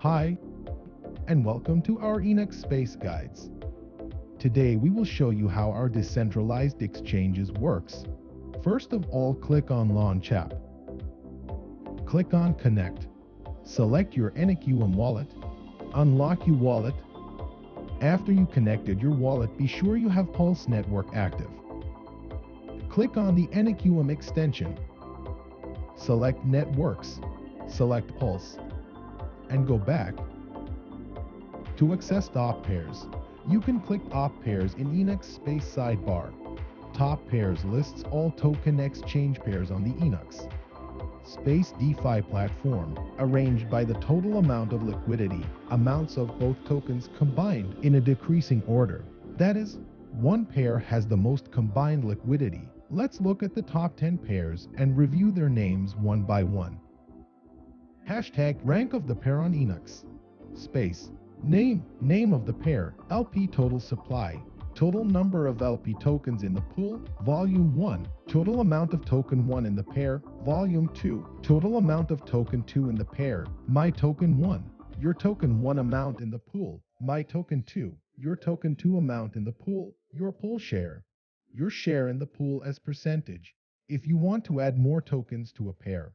Hi, and welcome to our Enex.Space guides. Today we will show you how our decentralized exchanges works. First of all, click on Launch App. Click on Connect. Select your EnexNews wallet. Unlock your wallet. After you connected your wallet, be sure you have Pulse Network active. Click on the EnexNews extension. Select Networks. Select Pulse. And go back. To access top pairs, you can click top pairs in Enex.Space sidebar. Top pairs lists all token exchange pairs on the Enex.Space DeFi platform, arranged by the total amount of liquidity, amounts of both tokens combined in a decreasing order. That is, one pair has the most combined liquidity. Let's look at the top 10 pairs and review their names one by one. Hashtag rank of the pair on Enex.Space. Name of the pair, LP total supply, total number of LP tokens in the pool, volume 1, total amount of token 1 in the pair, volume 2, total amount of token 2 in the pair, my token 1, your token 1 amount in the pool, my token 2, your token 2 amount in the pool, your pool share, your share in the pool as percentage. If you want to add more tokens to a pair,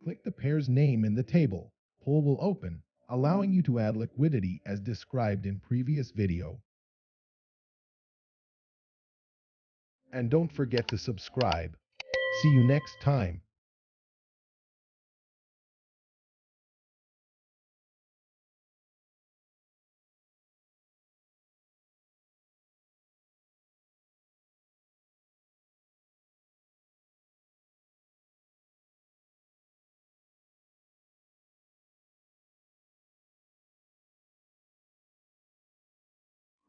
click the pair's name in the table. Pool will open, allowing you to add liquidity as described in previous video. And don't forget to subscribe. See you next time.